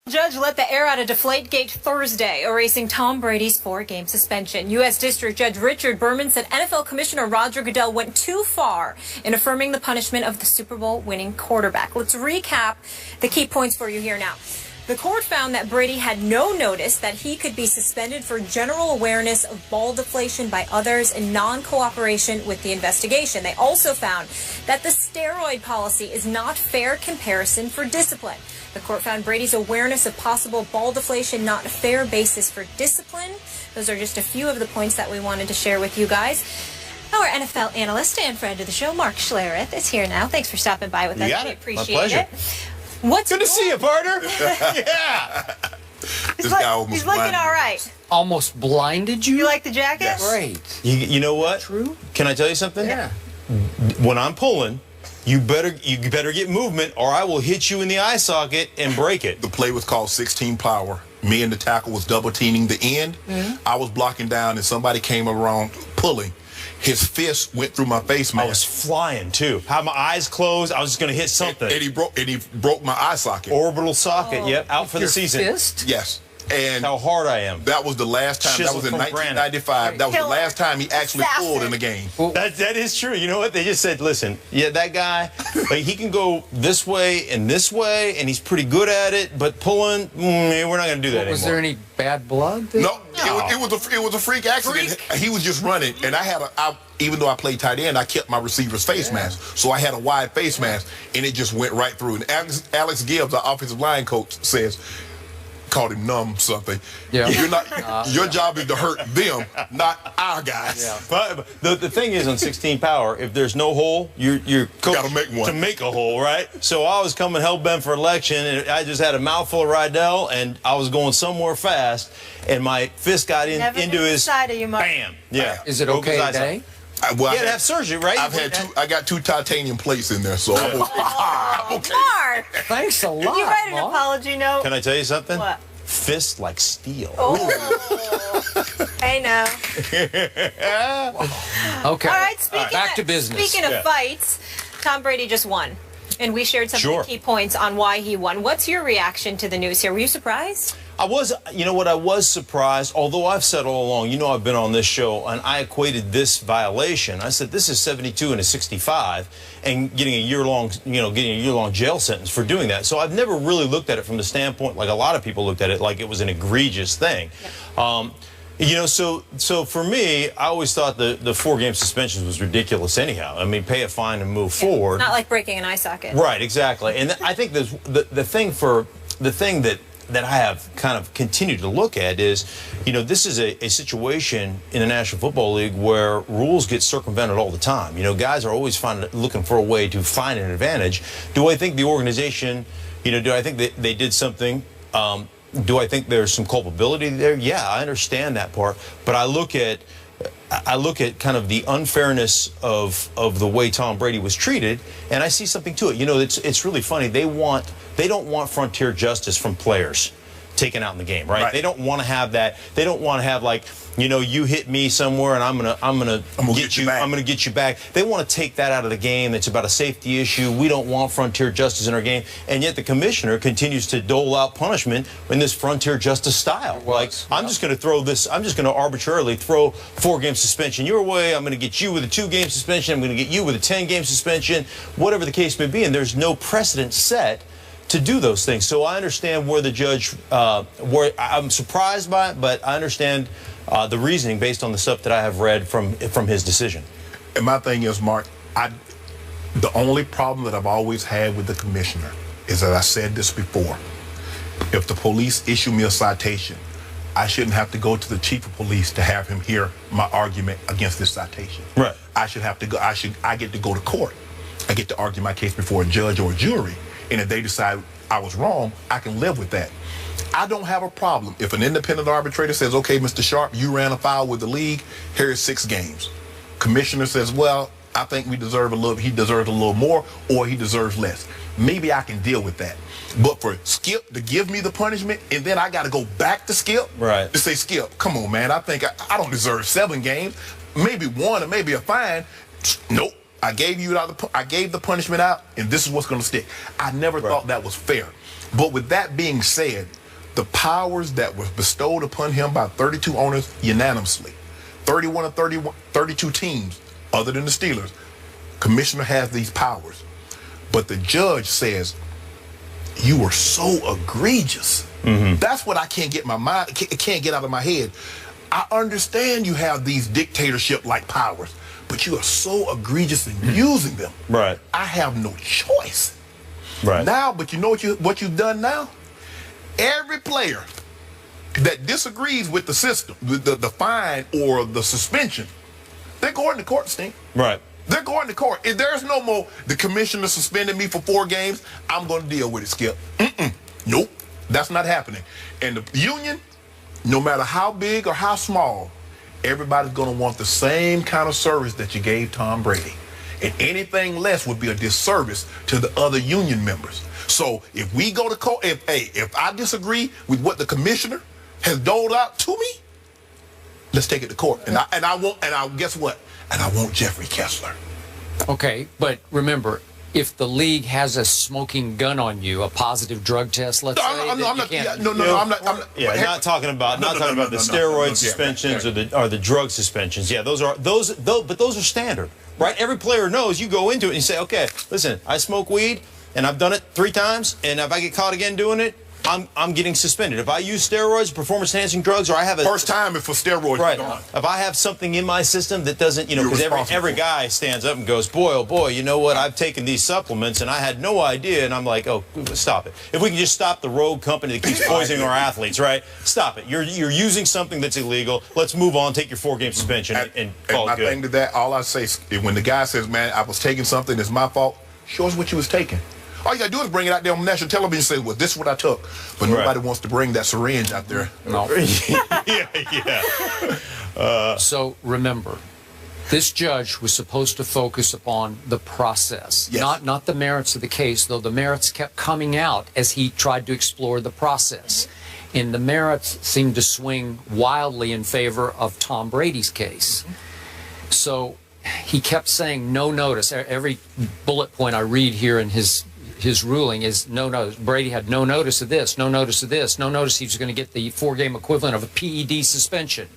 Judge let the air out of Deflategate Thursday, erasing Tom Brady's 4-game suspension. U.S. District Judge Richard Berman said NFL Commissioner Roger Goodell went too far in affirming the punishment of the Super Bowl winning quarterback. Let's recap the key points for you here now. The court found that Brady had no notice that he could be suspended for general awareness of ball deflation by others and non-cooperation with the investigation. They also found that the steroid policy is not fair comparison for discipline. The court found Brady's awareness of possible ball deflation not a fair basis for discipline. Those are just a few of the points that we wanted to share with you guys. Our NFL analyst and friend of the show, Mark Schlereth, is here now. Thanks for stopping by with us. We appreciate it. What's good to see you, partner. Yeah. He's looking all right. Almost blinded you? You like the jacket? Yes. Great. You know what? True. Can I tell you something? Yeah. When I'm pulling, you better get movement, or I will hit you in the eye socket and break it. The play was called 16 power. Me and the tackle was double teaming the end. I was blocking down, and somebody came around pulling. His fist went through my face mask. I was flying too. Had my eyes closed. I was just going to hit something. And he broke my eye socket. Orbital socket. Oh. Yep. Out for the season. Fist? Yes. And how hard I am. That was the last time. That was in 1995. That was the last time he actually pulled in the game. Well, that is true. You know what? They just said, listen, yeah, that guy, like, he can go this way, and he's pretty good at it. But pulling, we're not going to do that anymore. Was there any bad blood there? No. It was a freak accident. He was just running, and even though I played tight end, I kept my receiver's face mask. So I had a wide face mask, and it just went right through. And Alex Gibbs, our offensive line coach, called him numb something. Yeah. Your job is to hurt them, not our guys. Yeah. But the thing is, on 16 power, if there's no hole, you're coached gotta make one. To make a hole, right? So I was coming hell-bent for election, and I just had a mouthful of Rydell, and I was going somewhere fast, and my fist got into his side of you, Mark. Bam. Yeah. Is it okay today? Well, you had to have surgery, right? I got 2 titanium plates in there, so I'm okay. Mark! Thanks a lot. You write an apology note? Can I tell you something? What? Fist like steel. Oh. I know. Okay. All right, back to business. Speaking of fights, Tom Brady just won. And we shared some of the key points on why he won. What's your reaction to the news here? Were you surprised? I was, you know what, I was surprised, although I've said all along, you know, I've been on this show, and I equated this violation. I said, this is 72 and a 65, and getting a year-long jail sentence for doing that. So I've never really looked at it from the standpoint, like a lot of people looked at it, like it was an egregious thing. Yeah. You know, so for me, I always thought the 4-game suspension was ridiculous anyhow. I mean, pay a fine and move forward. Not like breaking an eye socket. Right, exactly. And I think the thing that I have kind of continued to look at is, you know, this is a situation in the National Football League where rules get circumvented all the time. You know, guys are always looking for a way to find an advantage. Do I think the organization, you know, do I think they did something? Do I think there's some culpability there? Yeah, I understand that part. But I look at kind of the unfairness of the way Tom Brady was treated, and I see something to it. You know, it's really funny. They don't want frontier justice from players taken out in the game, right? They don't want to have that. They don't want to have, like, you know, you hit me somewhere and I'm gonna get you. I'm gonna get you back. They want to take that out of the game. It's about a safety issue. We don't want frontier justice in our game, and yet the commissioner continues to dole out punishment in this frontier justice style. Like, I'm just going to arbitrarily throw 4-game suspension your way. I'm going to get you with a 2-game suspension. I'm going to get you with a 10-game suspension, whatever the case may be. And there's no precedent set to do those things. So I understand where the judge, where I'm surprised by it, but I understand the reasoning based on the stuff that I have read from his decision. And my thing is, Mark, the only problem that I've always had with the commissioner is that I said this before. If the police issue me a citation, I shouldn't have to go to the chief of police to have him hear my argument against this citation. Right. I should have to go. I get to go to court. I get to argue my case before a judge or a jury. And if they decide I was wrong, I can live with that. I don't have a problem if an independent arbitrator says, okay, Mr. Sharp, you ran afoul with the league, here's 6 games. Commissioner says, well, I think he deserves a little more, or he deserves less. Maybe I can deal with that. But for Skip to give me the punishment, and then I got to go back to Skip to say, Skip, come on, man, I think I don't deserve 7 games, maybe 1 or maybe a fine. Nope. I gave the punishment out, and this is what's going to stick. I never thought that was fair. But with that being said, the powers that were bestowed upon him by 32 owners unanimously, 31 of 32 teams, other than the Steelers, commissioner has these powers. But the judge says, you were so egregious. That's what I can't get can't get out of my head. I understand you have these dictatorship-like powers, but you are so egregious in using them. Right. I have no choice. Right. Now, but you know what you've done now? Every player that disagrees with the system, the fine or the suspension, they're going to court, Stink. Right. They're going to court. If there's no more, the commissioner suspended me for 4 games, I'm going to deal with it, Skip. Nope. That's not happening. And the union, no matter how big or how small, everybody's going to want the same kind of service that you gave Tom Brady. And anything less would be a disservice to the other union members. So if we go to court, if I disagree with what the commissioner has doled out to me, let's take it to court. And I guess what? And I want Jeffrey Kessler. Okay, but remember, if the league has a smoking gun on you, a positive drug test, let's say, I'm not talking about the steroid suspensions or the drug suspensions. Yeah, but those are standard, right? Every player knows. You go into it and you say, okay, listen, I smoke weed and I've done it 3 times, and if I get caught again doing it, I'm getting suspended. If I use steroids, performance-enhancing drugs, or I have a first time for steroids, right? gone. If I have something in my system that doesn't, because every guy stands up and goes, boy, oh boy, you know what? I've taken these supplements and I had no idea, and I'm like, oh, stop it. If we can just stop the rogue company that keeps poisoning our athletes, right? Stop it. You're using something that's illegal. Let's move on. Take your 4-game suspension and call it good. My thing to that, all I say is when the guy says, man, I was taking something, it's my fault. Show us what you was taking. All you got to do is bring it out there on national television and say, well, this is what I took. But nobody wants to bring that syringe out there. No. So remember, this judge was supposed to focus upon the process, not the merits of the case, though the merits kept coming out as he tried to explore the process. And the merits seemed to swing wildly in favor of Tom Brady's case. So he kept saying no notice. Every bullet point I read here in his ruling is no notice. Brady had no notice of this, no notice of this, no notice he was going to get the 4-game equivalent of a PED suspension.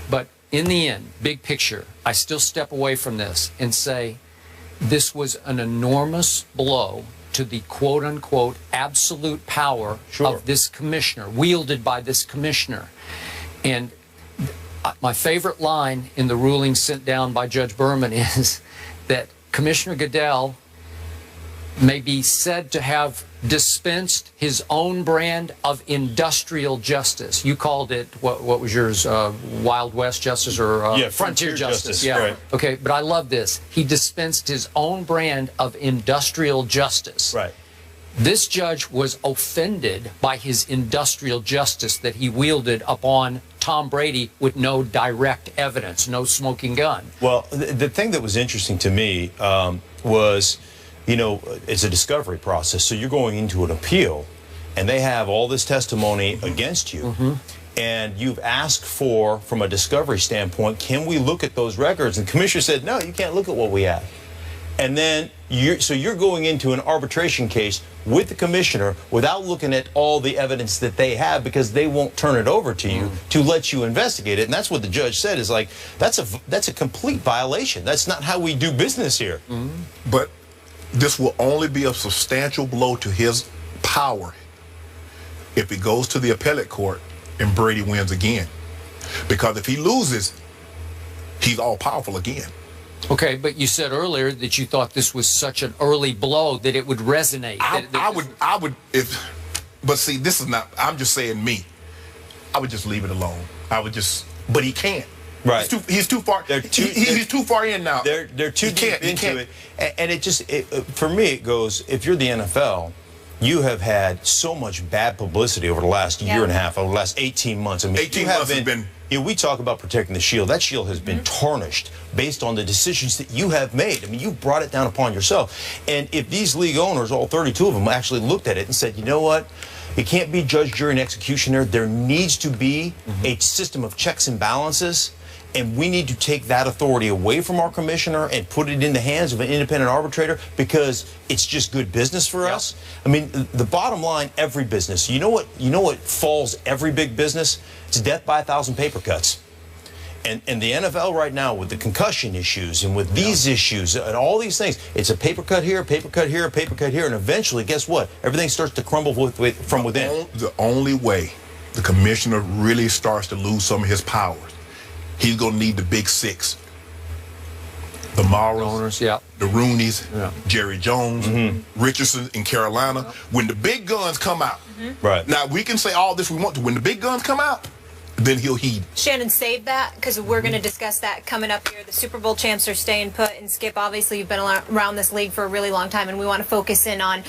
But in the end, big picture, I still step away from this and say this was an enormous blow to the quote-unquote absolute power of this commissioner, wielded by this commissioner. And my favorite line in the ruling sent down by Judge Berman is that Commissioner Goodell may be said to have dispensed his own brand of industrial justice. You called it, what was yours, Wild West justice or frontier justice? Yeah. Right. Okay, but I love this. He dispensed his own brand of industrial justice. Right. This judge was offended by his industrial justice that he wielded upon Tom Brady with no direct evidence, no smoking gun. Well, the thing that was interesting to me was, it's a discovery process. So you're going into an appeal, and they have all this testimony against you. And you've asked for, from a discovery standpoint, can we look at those records? And the commissioner said, no, you can't look at what we have. And then you're going into an arbitration case with the commissioner without looking at all the evidence that they have, because they won't turn it over to you to let you investigate it. And that's what the judge said, is like, that's a complete violation. That's not how we do business here. But this will only be a substantial blow to his power if it goes to the appellate court and Brady wins again. Because if he loses, he's all powerful again. Okay, but you said earlier that you thought this was such an early blow that it would resonate. I would, but see, this is not, I'm just saying me. I would just leave it alone. But he can't. Right. He's too far. He's too far in now. They're too deep into it. And it just, for me, it goes, if you're the NFL, you have had so much bad publicity over the last year and a half, over the last 18 months. I mean, 18 months has been... we talk about protecting the shield. That shield has been tarnished based on the decisions that you have made. I mean, you brought it down upon yourself. And if these league owners, all 32 of them, actually looked at it and said, you know what? It can't be judge, jury, and executioner. There needs to be a system of checks and balances. and we need to take that authority away from our commissioner and put it in the hands of an independent arbitrator because it's just good business for us. I mean, the bottom line, every business, you know what falls every big business? It's death by 1,000 paper cuts. And the NFL right now, with the concussion issues and with these issues and all these things, it's a paper cut here, a paper cut here, a paper cut here, and eventually, guess what? Everything starts to crumble from within. The only way the commissioner really starts to lose some of his powers, he's going to need the big six. The Morrows, the Rooneys, Jerry Jones, Richardson in Carolina. When the big guns come out, right now we can say all this we want to. When the big guns come out, then he'll heed. Shannon, save that because we're going to discuss that coming up here. The Super Bowl champs are staying put. And Skip, obviously, you've been around this league for a really long time, and we want to focus in on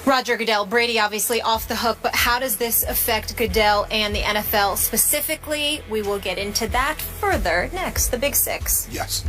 Roger Goodell. Brady, obviously, off the hook. But how does this affect Goodell and the NFL specifically? We will get into that further next. The Big Six. Yes.